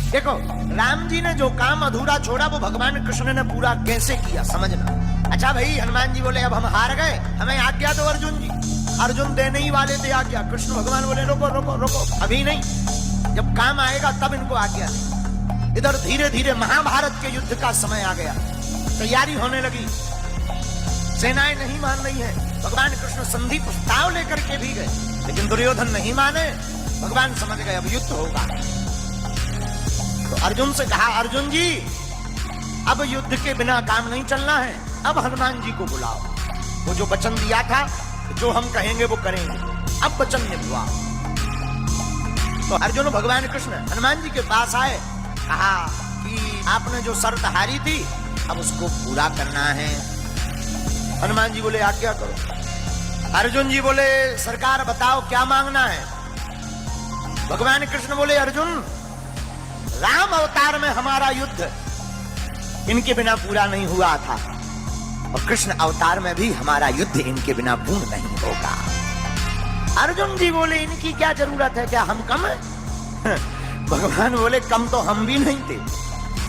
देखो राम जी ने जो काम अधूरा छोड़ा वो भगवान कृष्ण ने पूरा कैसे किया समझना। अच्छा भाई, हनुमान जी बोले अब हम हार गए, हमें आज्ञा दो अर्जुन जी। अर्जुन देने ही वाले थे आज्ञा, कृष्ण भगवान बोले रोको रोको रोको, अभी नहीं, जब काम आएगा तब इनको आज्ञा दे। इधर धीरे धीरे महाभारत के युद्ध का समय आ गया, तैयारी होने लगी, सेनाएं नहीं मान रही है। भगवान कृष्ण संधि प्रस्ताव लेकर के भी गए, लेकिन दुर्योधन नहीं माने। भगवान समझ गए अब युद्ध होगा, तो अर्जुन से कहा अर्जुन जी अब युद्ध के बिना काम नहीं चलना है, अब हनुमान जी को बुलाओ। वो जो वचन दिया था, जो हम कहेंगे वो करेंगे, अब वचन निभाओ। तो अर्जुन भगवान कृष्ण हनुमान जी के पास आए, कहा कि आपने जो शर्त हारी थी अब उसको पूरा करना है। हनुमान जी बोले आज्ञा करो। अर्जुन जी बोले सरकार बताओ क्या मांगना है। भगवान कृष्ण बोले अर्जुन, राम अवतार में हमारा युद्ध इनके बिना पूरा नहीं हुआ था, और कृष्ण अवतार में भी हमारा युद्ध इनके बिना पूर्ण नहीं होगा। अर्जुन जी बोले इनकी क्या जरूरत है, क्या हम कम है? भगवान बोले कम तो हम भी नहीं थे।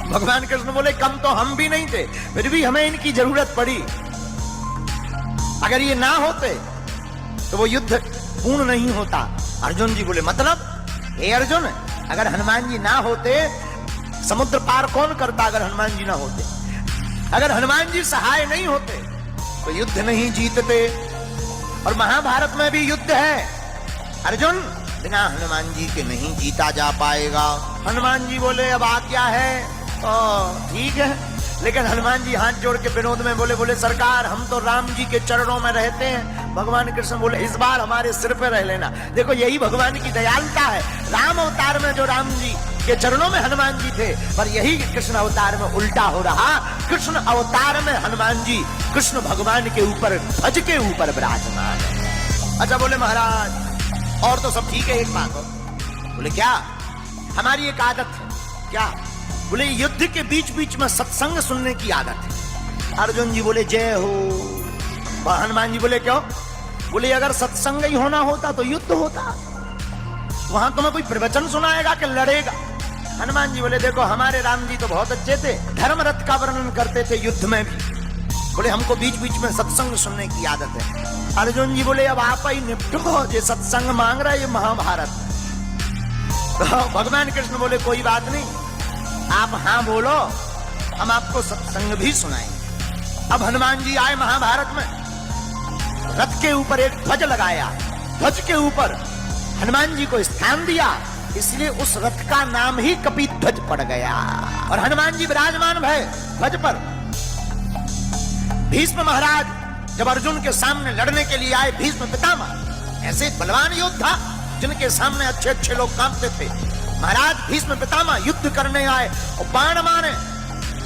भगवान कृष्ण बोले कम तो हम भी नहीं थे, फिर भी हमें इनकी जरूरत पड़ी। अगर ये ना होते तो वो युद्ध पूर्ण नहीं होता। अर्जुन जी बोले मतलब? हे अर्जुन, अगर हनुमान जी ना होते, समुद्र पार कौन करता अगर हनुमान जी ना होते? अगर हनुमान जी सहाय नहीं होते तो युद्ध नहीं जीतते। और महाभारत में भी युद्ध है अर्जुन, बिना हनुमान जी के नहीं जीता जा पाएगा। हनुमान जी बोले अब आज्ञा है, ठीक है, लेकिन हनुमान जी हाथ जोड़ के विनोद में बोले सरकार हम तो राम जी के चरणों में रहते हैं। भगवान कृष्ण बोले इस बार हमारे सिर पे रह लेना। देखो यही भगवान की दयालुता है। राम अवतार में जो राम जी के चरणों में हनुमान जी थे, पर यही कृष्ण अवतार में उल्टा हो रहा। कृष्ण अवतार में हनुमान जी कृष्ण भगवान के ऊपर, ध्वज के ऊपर विराजमान है। अच्छा बोले महाराज और तो सब ठीक है, एक बात हो। बोले क्या? हमारी एक आदत है। क्या? बोले युद्ध के बीच बीच में सत्संग सुनने की आदत है। अर्जुन जी बोले जय हो। हनुमान जी बोले क्यों? बोले अगर सत्संग ही होना होता तो युद्ध होता, वहां तुम्हें कोई प्रवचन सुनाएगा कि लड़ेगा? हनुमान जी बोले देखो हमारे राम जी तो बहुत अच्छे थे, धर्म रथ का वर्णन करते थे युद्ध में भी। बोले हमको बीच बीच में सत्संग सुनने की आदत है। अर्जुन जी बोले अब आप ही निपटो, ये सत्संग मांग रहा है ये महाभारत। तो भगवान कृष्ण बोले कोई बात नहीं, आप हाँ बोलो, हम आपको सत्संग भी सुनाएंगे। अब हनुमान जी आए महाभारत में, रथ के ऊपर एक ध्वज लगाया, ध्वज के ऊपर हनुमान जी को स्थान दिया, इसलिए उस रथ का नाम ही कपि ध्वज पड़ गया। और हनुमान जी विराजमान भय ध्वज पर। भीष्म महाराज जब अर्जुन के सामने लड़ने के लिए आए, भीष्म पितामह ऐसे बलवान योद्धा जिनके सामने अच्छे अच्छे लोग कांपते थे, महाराज भीष्म पितामह युद्ध करने आए और बाण मारे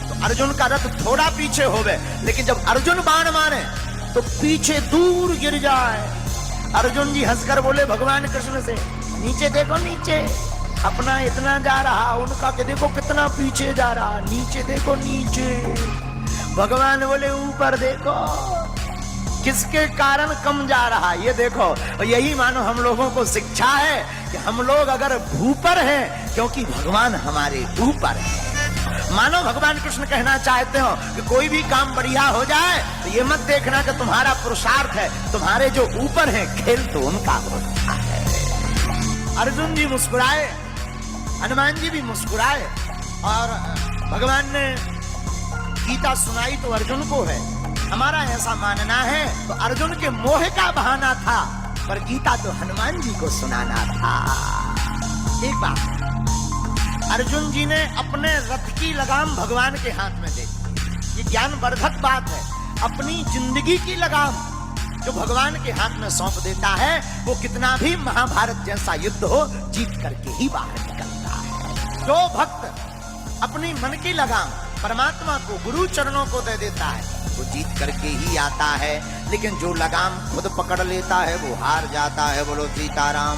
तो अर्जुन का रथ थोड़ा पीछे हो गए, लेकिन जब अर्जुन बाण मारे तो पीछे दूर गिर जाए। अर्जुन जी हंसकर बोले भगवान कृष्ण से, नीचे देखो नीचे, अपना इतना जा रहा, उनका के देखो कितना पीछे जा रहा, नीचे देखो नीचे। भगवान बोले ऊपर देखो, किसके कारण कम जा रहा ये देखो। और यही मानो हम लोगों को शिक्षा है कि हम लोग अगर भूपर हैं क्योंकि भगवान हमारे ऊपर है। मानो भगवान कृष्ण कहना चाहते हो कि कोई भी काम बढ़िया हो जाए तो ये मत देखना कि तुम्हारा पुरुषार्थ है, तुम्हारे जो ऊपर है खेल तो उनका होता है। अर्जुन जी मुस्कुराए, हनुमान जी भी मुस्कुराए, और भगवान ने गीता सुनाई तो अर्जुन को है। हमारा ऐसा मानना है तो अर्जुन के मोह का बहाना था, पर गीता तो हनुमान जी को सुनाना था। एक बात, अर्जुन जी ने अपने रथ की लगाम भगवान के हाथ में दे, ये ज्ञानवर्धक बात है। अपनी जिंदगी की लगाम जो भगवान के हाथ में सौंप देता है, वो कितना भी महाभारत जैसा युद्ध हो जीत करके ही बाहर निकलता है। जो भक्त अपनी मन की लगाम परमात्मा को, गुरु चरणों को दे देता है, वो जीत करके ही आता है। लेकिन जो लगाम खुद पकड़ लेता है वो हार जाता है। बोलो सीताराम।